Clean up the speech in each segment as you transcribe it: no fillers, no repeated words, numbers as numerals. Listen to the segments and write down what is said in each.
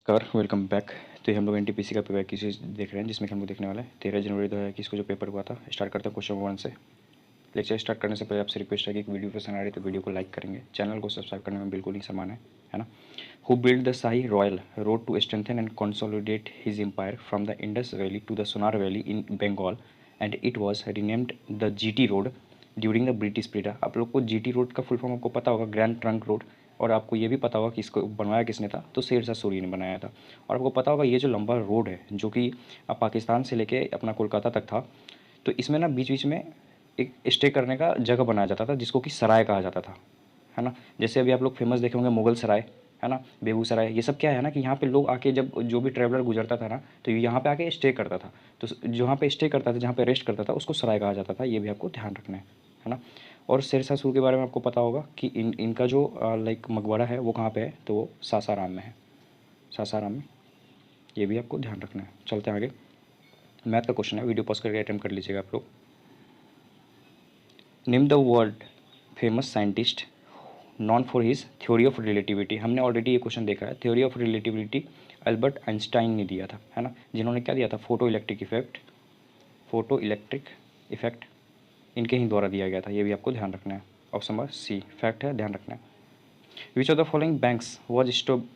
कर welcome back. तो ये हम लोग एनटीपीसी का पेपर की चीज़ देख रहे हैं जिसमें कि हम लोग देखने वाले हैं 13 जनवरी 2021 को जो पेपर हुआ था। स्टार्ट करते हैं क्वेश्चन 1 से। लेक्चर स्टार्ट करने से पहले आपसे रिक्वेस्ट है कि वीडियो पसंद आ रही है तो वीडियो को लाइक करेंगे, चैनल को सब्सक्राइब करने में बिल्कुल नहीं समान है ना। हु बिल्ड द शाही royal road to strengthen and consolidate his empire from the Indus valley to the Sonar valley in Bengal and it was renamed the GT road during the British period. आप लोग को जीटी रोड का full form आपको पता होगा, grand trunk road. और आपको ये भी पता होगा कि इसको बनवाया किसने था, तो शेरशाह सूरी ने बनाया था। और आपको पता होगा ये जो लंबा रोड है जो कि पाकिस्तान से लेके अपना कोलकाता तक था, तो इसमें ना बीच बीच में एक स्टे करने का जगह बनाया जाता था जिसको कि सराय कहा जाता था, है ना। जैसे अभी आप लोग फेमस देखे होंगे मुगल सराय, है ना, बेगूसराय, ये सब क्या है ना कि यहाँ पे लोग आके जब जो भी ट्रैवलर गुजरता था ना तो यहाँ पे आके स्टे करता था। तो जहाँ पे स्टे करता था, जहाँ पे रेस्ट करता था, उसको सराय कहा जाता था। ये भी आपको ध्यान रखना है ना। और शेरशाह सूरी के बारे में आपको पता होगा कि इनका जो लाइक मकबरा है वो कहाँ पे है, तो वो सासाराम में है, सासाराम में। ये भी आपको ध्यान रखना है। चलते हैं आगे। मैथ का क्वेश्चन है, वीडियो पॉज करके अटेम्प्ट कर लीजिएगा आप लोग। Name the world famous scientist non for his theory of relativity. हमने ऑलरेडी ये क्वेश्चन देखा है। Theory of relativity Albert Einstein ने दिया था, है ना, जिन्होंने क्या दिया था, photo electric effect, photo electric effect इनके ही द्वारा दिया गया था। ये भी आपको ध्यान रखना है। ऑप्शन नंबर सी फैक्ट है, ध्यान रखना है। Which of the following banks was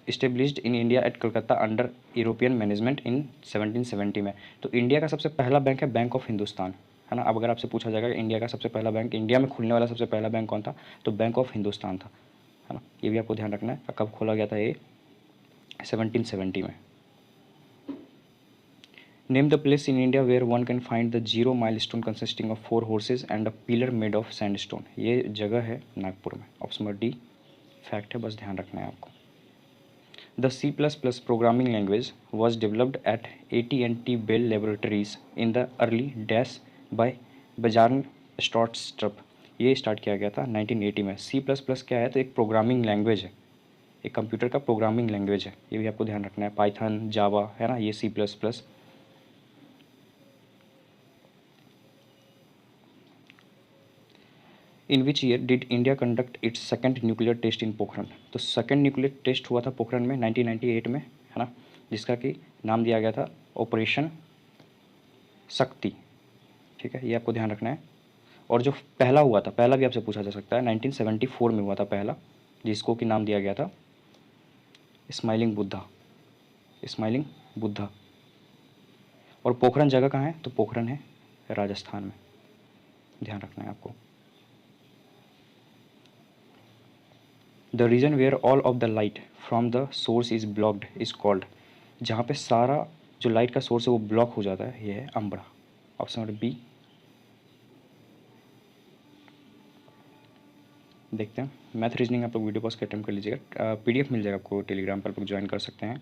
established in India at Calcutta under European management in 1770 में। तो इंडिया का सबसे पहला बैंक है बैंक ऑफ हिंदुस्तान, है ना। अब अगर आपसे पूछा जाएगा इंडिया का सबसे पहला बैंक, इंडिया में खुलने वाला सबसे पहला बैंक कौन था, तो बैंक ऑफ हिंदुस्तान था, है ना। ये भी आपको ध्यान रखना है। कब खोला गया था ये, 1770 में। Name the place in India where one can find the zero milestone consisting of 4 horses and a pillar made of sandstone. ये जगह है नागपुर में। ऑप्शन नंबर डी फैक्ट है, बस ध्यान रखना है आपको। The C++ programming language was developed at AT&T Bell Laboratories in the early days by Bjarne Stroustrup। ये स्टार्ट किया गया था 1980 में। C++ क्या है, तो एक प्रोग्रामिंग लैंग्वेज है, एक कंप्यूटर का प्रोग्रामिंग लैंग्वेज है। ये भी आपको ध्यान रखना है। पाइथन, जावा, है ना, ये C++। In which year did India conduct its second nuclear test in Pokhran. तो सेकंड न्यूक्लियर टेस्ट हुआ था पोखरण में 1998 में, है ना, जिसका कि नाम दिया गया था ऑपरेशन शक्ति। ठीक है, ये आपको ध्यान रखना है। और जो पहला हुआ था, पहला भी आपसे पूछा जा सकता है, 1974 में हुआ था पहला, जिसको कि नाम दिया गया था स्माइलिंग बुद्धा, स्माइलिंग बुद्धा। और पोखरण जगह कहाँ है, तो पोखरण है राजस्थान में, ध्यान रखना है आपको। The region where all of the light from the source is blocked is called. जहाँ पे सारा जो लाइट का सोर्स है वो ब्लॉक हो जाता है, ये है अम्बरा। Option number B. देखते हैं मैथ रीजनिंग। आप लोग वीडियो पॉज के अटेम्प्ट कर लीजिएगा, पीडीएफ मिल जाएगा आपको टेलीग्राम पर, आप लोग ज्वाइन कर सकते हैं।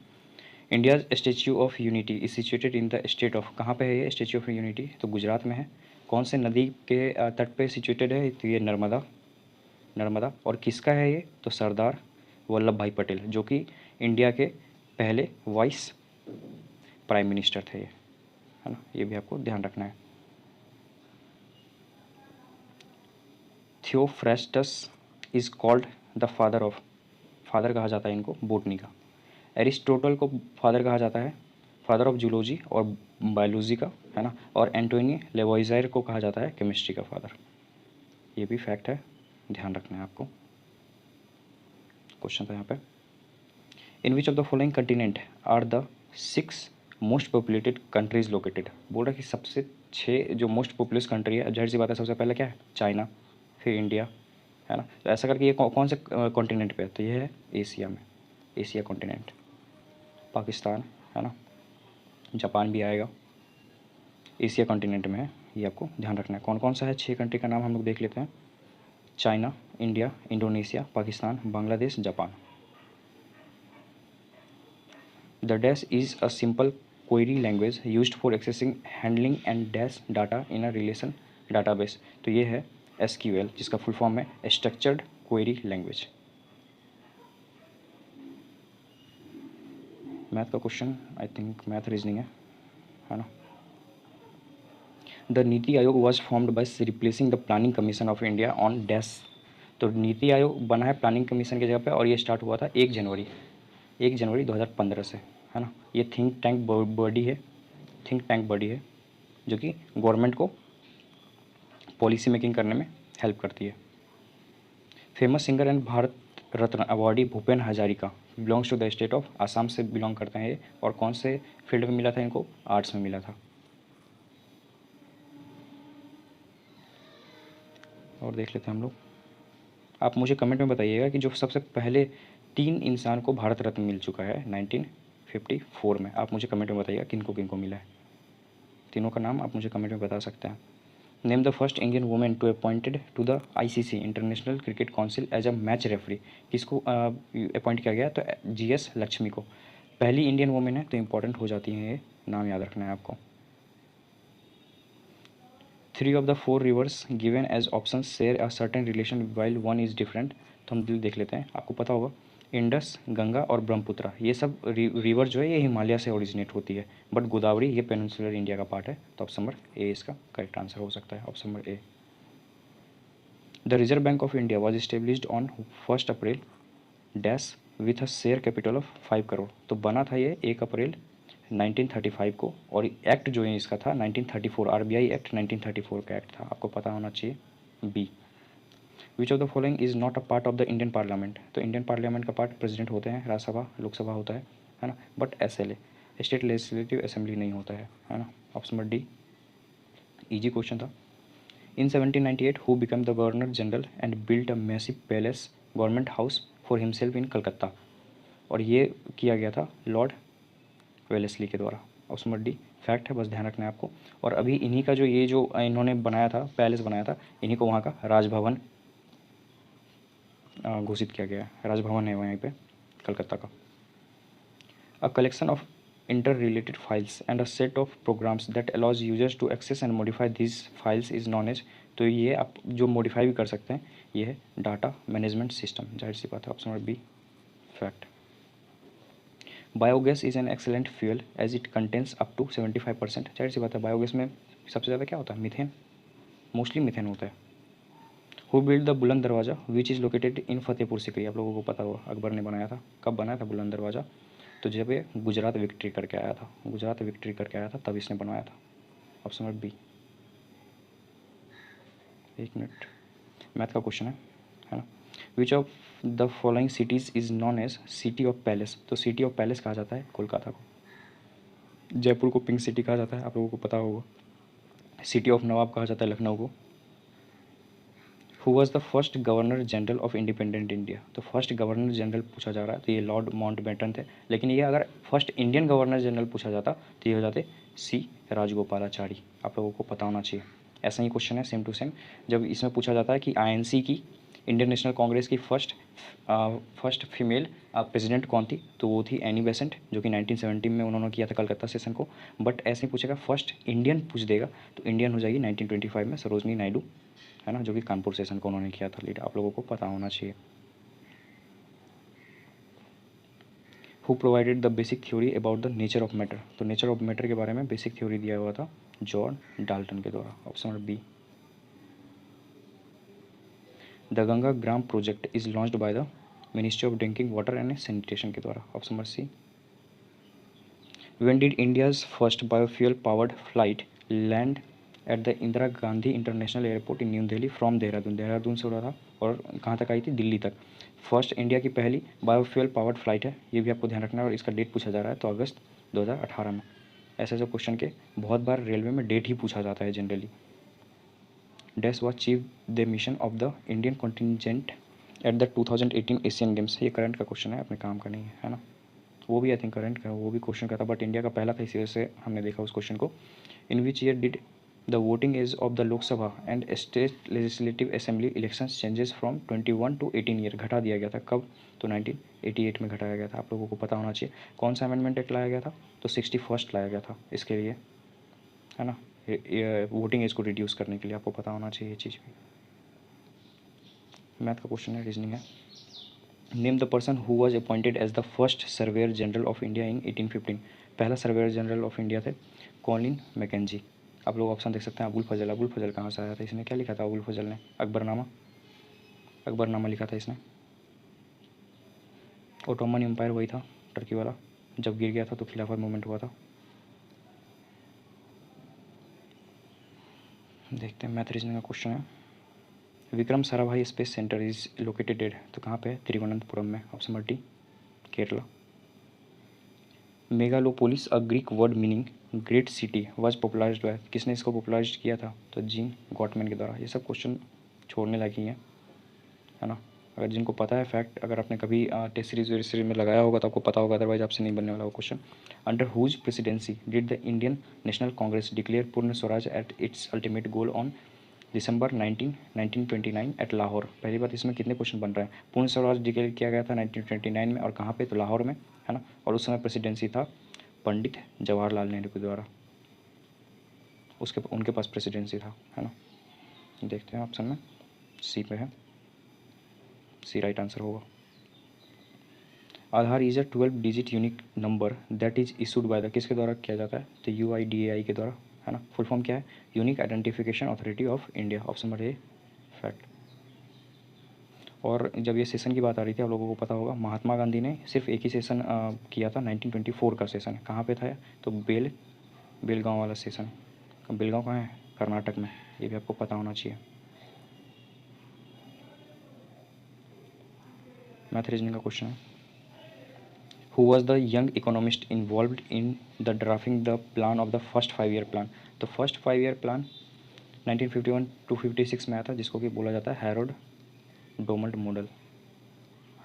India statue of unity is situated in the state of, कहाँ पे है ये स्टेच्यू ऑफ यूनिटी, तो गुजरात में है। कौन से नदी के तट पे सिचुएटेड है, तो ये नर्मदा, नर्मदा। और किसका है ये, तो सरदार वल्लभ भाई पटेल, जो कि इंडिया के पहले वाइस प्राइम मिनिस्टर थे ये, है ना। ये भी आपको ध्यान रखना है। Theophrastus is called the father of, father कहा जाता है इनको बोटनी का। एरिस्टोटल को फादर कहा जाता है, फादर ऑफ जूलॉजी और बायोलॉजी का, है ना। और एंटोनी लेवॉइजर को कहा जाता है केमिस्ट्री का फादर। ये भी फैक्ट है, ध्यान रखना है आपको। क्वेश्चन था यहाँ पे, in which of the following continent are the 6 most populated countries located. बोल रहा है कि सबसे 6 जो मोस्ट पॉपुलस कंट्री है, जाहिर सी बात है सबसे पहले क्या है, चाइना, फिर इंडिया, है ना। तो ऐसा करके ये कौन से कॉन्टिनेंट पे है, तो ये है एशिया में, एशिया कॉन्टिनेंट। पाकिस्तान, है ना, जापान भी आएगा, एशिया कॉन्टिनेंट में है। ये आपको ध्यान रखना है। कौन कौन सा है, 6 कंट्री का नाम हम लोग देख लेते हैं। China, India, Indonesia, Pakistan, Bangladesh, Japan. The dash is a simple query language used for accessing handling and dash data in a relation database. तो ये है एसक्यूएल, जिसका फुल फॉर्म है स्ट्रक्चर्ड क्वेरी लैंग्वेज। मैथ का question, I think math reasoning है ना। The NITI Aayog was formed by replacing the planning commission of India on dash. तो नीति आयोग बना है प्लानिंग कमीशन की जगह पे, और ये स्टार्ट हुआ था 1 जनवरी 1 जनवरी 2015 से, है ना। ये थिंक टैंक बॉडी है जो कि गवर्नमेंट को पॉलिसी मेकिंग करने में हेल्प करती है। Famous singer and Bharat Ratna awardee Bhupen Hazarika belongs to the state of Assam से बिलोंग करते हैं ये, और कौन से फील्ड में मिला था इनको? आर्ट्स में मिला था। और देख लेते हैं हम लोग। आप मुझे कमेंट में बताइएगा कि जो सबसे पहले 3 इंसान को भारत रत्न मिल चुका है 1954 में, आप मुझे कमेंट में बताइएगा किनको किनको मिला है। तीनों का नाम आप मुझे कमेंट में बता सकते हैं। Name the first Indian women to appointed to the ICC international cricket council as a match referee. किसको अपॉइंट किया गया? तो GS लक्ष्मी को। पहली इंडियन वुमेन है तो इंपॉर्टेंट हो जाती हैं, ये नाम याद रखना है आपको। 3 of the 4 rivers given as option share a certain relation while one is different. तो हम देख लेते हैं। आपको पता होगा इंडस, गंगा और ब्रह्मपुत्र ये सब रिवर जो है ये हिमालय से ओरिजिनेट होती है, बट गोदावरी ये पेनिनसुलर इंडिया का पार्ट है। तो ऑप्शन नंबर ए इसका करेक्ट आंसर हो सकता है, option number A. The reserve bank of India was established on 1 April dash with a share capital of 5 crore. तो बना था ये 1 अप्रैल 1935 को, और एक्ट जो है इसका था 1934, RBI एक्ट 1934 का एक्ट था, आपको पता होना चाहिए। B. Which of the following is not a part of the Indian parliament. तो इंडियन पार्लियामेंट का पार्ट प्रेसिडेंट होते हैं, राज्यसभा लोकसभा होता है ना, but SLA state legislative assembly नहीं होता है ना। Option number D easy question था। In 1798 who become the governor general and built a massive palace government house for himself in Calcutta. और ये किया गया था लॉर्ड वेलेस्ली के द्वारा। ऑप्शन नंबर डी फैक्ट है, बस ध्यान रखना है आपको। और अभी इन्हीं का जो ये जो इन्होंने बनाया था पैलेस बनाया था, इन्हीं को वहाँ का राजभवन घोषित किया गया है। राजभवन है वहीं पे कलकत्ता का। A collection of interrelated files and a set of programs that allows users to access and modify this files is known as. तो ये आप जो मॉडिफाई भी कर सकते हैं, ये है डाटा मैनेजमेंट सिस्टम। जाहिर सी बात है, option number B fact. Biogas is an excellent fuel as it contains up to 75%। जाहिर सी बात है, बायोगैस में सबसे ज़्यादा क्या होता है? मीथेन, मोस्टली मीथेन होता है। हु बिल्ड द बुलंद दरवाज़ा which is located in Fatehpur Sikri. आप लोगों को पता होगा अकबर ने बनाया था। कब बनाया था बुलंद दरवाज़ा? तो जब ये गुजरात विक्ट्री करके आया था, गुजरात विक्ट्री करके आया था तब इसने बनवाया था। Option number B. 1 minute, math का क्वेश्चन है ना। Which of the following cities is known as city of palace. तो सिटी ऑफ पैलेस कहा जाता है कोलकाता को। जयपुर को पिंक सिटी कहा जाता है, आप लोगों को पता होगा। सिटी ऑफ नवाब कहा जाता है लखनऊ को। Who was the first governor general of independent India. तो फर्स्ट गवर्नर जनरल पूछा जा रहा है तो ये लॉर्ड माउंटबेटन थे, लेकिन ये अगर फर्स्ट इंडियन गवर्नर जनरल पूछा जाता तो ये हो जाते सी राजगोपालाचारी। आप लोगों को पता होना चाहिए। ऐसा ही क्वेश्चन है सेम टू सेम। जब इसमें पूछा जाता है कि INC की, इंडियन नेशनल कांग्रेस की फर्स्ट फीमेल प्रेसिडेंट कौन थी, तो वो थी एनी बेसेंट, जो कि 1970 में उन्होंने किया था कलकत्ता सेशन को। बट ऐसे ही पूछेगा फर्स्ट इंडियन पूछ देगा तो इंडियन हो जाएगी 1925 में सरोजनी नायडू, है ना, जो कि कानपुर सेशन को उन्होंने किया था लीड। आप लोगों को पता होना चाहिए। Who provided the basic theory about the nature of matter. तो नेचर ऑफ मैटर के बारे में बेसिक थ्योरी दिया हुआ था जॉन डाल्टन के द्वारा। Option number B. The Ganga Gram project is launched by the ministry of drinking water and sanitation के द्वारा। Option number C. When did India's first biofuel powered flight land at the Indira Gandhi international airport in new Delhi from Dehradun. Dehradun से उड़ा था और कहाँ तक आई थी? दिल्ली तक। फर्स्ट इंडिया की पहली बायोफ्यूल पावर्ड फ्लाइट है, ये भी आपको ध्यान रखना है। और इसका डेट पूछा जा रहा है तो अगस्त 2018 में। ऐसे ऐसे क्वेश्चन के बहुत बार रेलवे में डेट ही पूछा जाता है generally. Dash was chief the mission of the Indian contingent at the 2018 Asian games. ये करंट का क्वेश्चन है, अपने काम का नहीं है ना। वो भी आई थिंक करंट का, वो भी क्वेश्चन का था, बट इंडिया का पहला था, इसी वजह से हमने देखा उस क्वेश्चन को। In which year did the voting age of the Lok Sabha and state legislative assembly election changes from 21 to 18 year. घटा दिया गया था कब? तो 1988 में घटाया गया था। आप लोगों को पता होना चाहिए। कौन सा अमेंडमेंट एक्ट लाया गया था? तो 61st लाया गया था इसके लिए, है ना, वोटिंग एज को रिड्यूस करने के लिए। आपको पता होना चाहिए ये चीज़ भी। मैथ का क्वेश्चन है, रीजनिंग है। Name the person who was appointed as the first surveyor general of India in 1815। पहला सर्वेयर जनरल ऑफ इंडिया थे कॉलिन मैकेंजी। आप लोग ऑप्शन देख सकते हैं। अबुल फजल। अबुल फजल कहाँ से आया था? इसने क्या लिखा था अबुल फजल ने? अकबरनामा लिखा था इसने। ओटोमन एम्पायर वही था, टर्की वाला, जब गिर गया था तो खिलाफत मूवमेंट हुआ था। देखते हैं मैथ रीजनिंग का क्वेश्चन है। Vikram Sarabhai space centre is located at, तो कहाँ पे है? तिरुवनंतपुरम में, option number D Kerala. Megalopolis a Greek word meaning great city was popularized by, किसने इसको पॉपुलराइज किया था? तो जीन गॉटमैन के द्वारा। ये सब क्वेश्चन छोड़ने लायक ही है ना। अगर जिनको पता है फैक्ट, अगर आपने कभी टेस्ट सीरीज वेस्ट सीरीज में लगाया होगा तो आपको पता होगा, अदरवाइज आपसे नहीं बनने वाला वो question. Under whose presidency did the Indian National Congress declare Purna Swaraj at its ultimate goal on December 1929 at Lahore. पहली बात, इसमें कितने क्वेश्चन बन रहे हैं? पूर्ण स्वराज डिक्लेयर किया गया था 1929 में, और कहाँ पे? तो लाहौर में, है ना। और उस समय प्रेसिडेंसी था पंडित जवाहरलाल नेहरू के द्वारा, उनके पास प्रेसिडेंसी था, है ना। देखते हैं ऑप्शन में सी पे है, सी राइट आंसर होगा। Aadhaar is a 12 digit unique number that is issued by the, किसके द्वारा किया जाता है? तो UIDAI के द्वारा, है ना। फुल फॉर्म क्या है? Unique identification authority of India, option number a fact. और जब ये सेशन की बात आ रही थी, आप लोगों को पता होगा, महात्मा गांधी ने सिर्फ एक ही सेशन किया था, 1924 का सेशन। कहाँ पे था? तो बेलगांव वाला सेशन। बेलगांव कहाँ है? कर्नाटक में, ये भी आपको पता होना चाहिए। मैथ रीजनिंग का क्वेश्चन है। Who was the young economist involved in the drafting the plan of the first 5 year plan? तो फर्स्ट 5 ईयर प्लान 1951 टू 56 में आया था, जिसको कि बोला जाता है हैरोल्ड डोमल्ड मॉडल।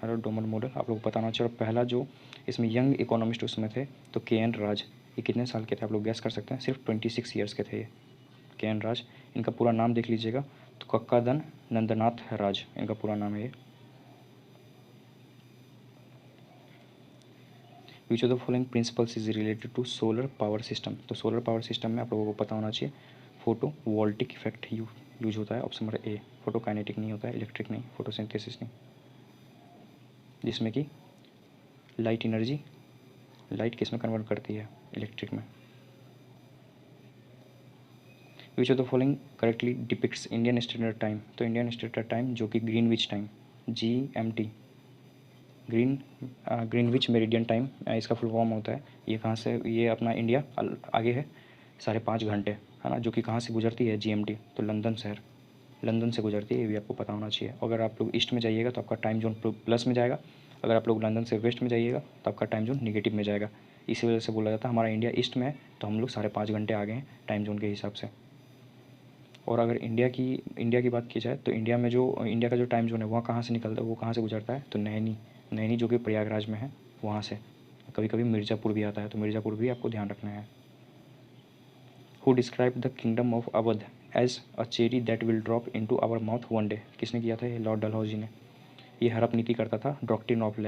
हैरोल्ड डोमल्ड मॉडल आप लोग को पता होना चाहिए। और पहला जो इसमें यंग इकोनॉमिस्ट उसमें थे तो KN राज। ये कितने साल के थे? आप लोग गैस कर सकते हैं। सिर्फ 26 ईयर्स के थे ये, KN राज। इनका पूरा नाम देख लीजिएगा, तो कक्कादन नंदनाथ राज इनका पूरा नाम है ये। Which of the following principles is related to solar power system? तो सोलर पावर सिस्टम में आप लोगों को पता होना चाहिए फोटो वोल्टिक इफेक्ट यूज होता है, option number A. Photo kinetic नहीं होता है, इलेक्ट्रिक नहीं, फोटोसिंथेसिस नहीं, जिसमें कि लाइट एनर्जी, लाइट किस में कन्वर्ट करती है? इलेक्ट्रिक में। विच of the following correctly depicts Indian standard time? तो इंडियन स्टैंडर्ड टाइम जो कि Greenwich time, GMT, Greenwich meridian time इसका फुल फॉर्म होता है। ये कहाँ से? ये अपना इंडिया आगे है 5.5 घंटे, है ना, जो कि कहाँ से गुजरती है? GMT, तो लंदन शहर, लंदन से गुजरती है, ये भी आपको पता होना चाहिए। अगर आप लोग ईस्ट में जाइएगा तो आपका टाइम जोन प्लस में जाएगा, अगर आप लोग लंदन से वेस्ट में जाइएगा तो आपका टाइम जोन निगेटिव में जाएगा। इसी वजह से बोला जाता है हमारा इंडिया ईस्ट में है, तो हम लोग 5.5 घंटे आगे हैं टाइम जोन के हिसाब से। और अगर इंडिया की बात की जाए तो इंडिया में जो इंडिया का जो टाइम जोन है वहाँ कहाँ से निकलता है, वो कहाँ से गुजरता है? तो नैनी जो कि प्रयागराज में है, वहाँ से। कभी कभी मिर्ज़ापुर भी आता है, तो मिर्ज़ापुर भी आपको ध्यान रखना है। Who describe the kingdom of Awadh as a cherry that will drop into our mouth one day? किसने किया था? ये लॉर्ड डलहौजी ने। ये हड़प नीति करता था, डॉक्ट्रिन ऑफ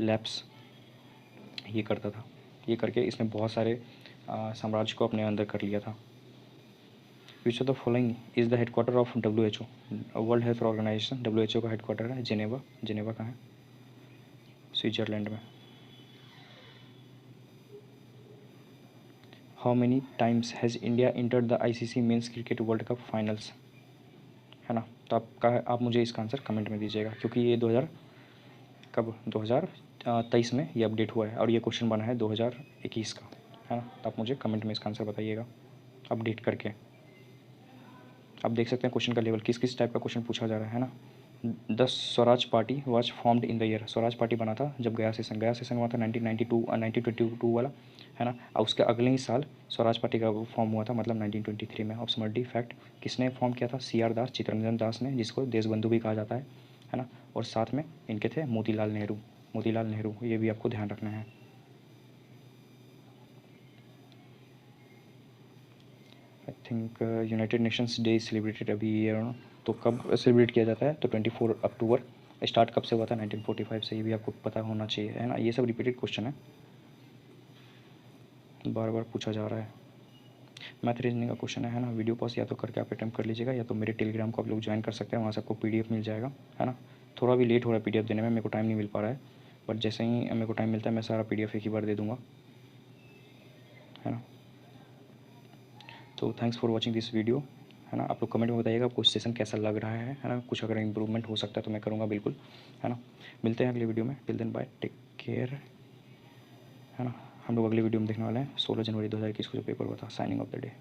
लैप्स ये करता था। ये करके इसने बहुत सारे साम्राज्य को अपने अंदर कर लिया था। Which of the following is the headquarter of WHO? World health organization, WHO का हेडक्वार्टर है जेनेवा। जेनेवा कहाँ है? स्विट्जरलैंड में। How many times has India entered the ICC men's cricket world cup finals? है ना। तो आप मुझे इसका आंसर कमेंट में दीजिएगा, क्योंकि ये 2023 में ये अपडेट हुआ है और ये क्वेश्चन बना है 2021 का, है ना। तो आप मुझे कमेंट में इसका आंसर बताइएगा अपडेट करके। आप देख सकते हैं क्वेश्चन का लेवल, किस किस टाइप का क्वेश्चन पूछा जा रहा है ना। The Swaraj party was formed in the year? Swaraj party बना था जब गया सेशन हुआ था 1922 वाला, है ना। और उसके अगले ही साल स्वराज पार्टी का फॉर्म हुआ था, मतलब 1923 में, ऑप्शन डी फैक्ट। किसने फॉर्म किया था? CR दास, चित्तरंजन दास ने, जिसको देशबंधु भी कहा जाता है ना। और साथ में इनके थे मोतीलाल नेहरू, ये भी आपको ध्यान रखना है। I think United Nations day celebrated अभी ईयर, तो कब सेलिब्रेट किया जाता है? तो 24 अक्टूबर। स्टार्ट कब से हुआ था? 1945 से, ये भी आपको पता होना चाहिए, है ना। ये सब रिपीटेड क्वेश्चन है, बार बार पूछा जा रहा है। मैथ रीजनिंग का क्वेश्चन है ना। वीडियो पॉज या तो करके आप अटैम्प्ट कर लीजिएगा, या तो मेरे टेलीग्राम को आप लोग ज्वाइन कर सकते हैं, वहाँ से आपको PDF मिल जाएगा, है ना। थोड़ा भी लेट हो रहा है PDF देने में, मेरे को टाइम नहीं मिल पा रहा है, बट जैसे ही मेरे को टाइम मिलता है मैं सारा PDF एक ही बार दे दूँगा, है ना। तो thanks for watching this video. है ना। आप लोग कमेंट में बताइएगा आपको सेशन कैसा लग रहा है ना। कुछ अगर इम्प्रूवमेंट हो सकता है तो मैं करूँगा बिल्कुल, है ना। मिलते हैं अगली वीडियो में, till then bye, take care, है ना। हम लोग अगली वीडियो में देखने वाले हैं 16 जनवरी 2021 को जो पेपर हुआ था, साइनिंग ऑफ द डे।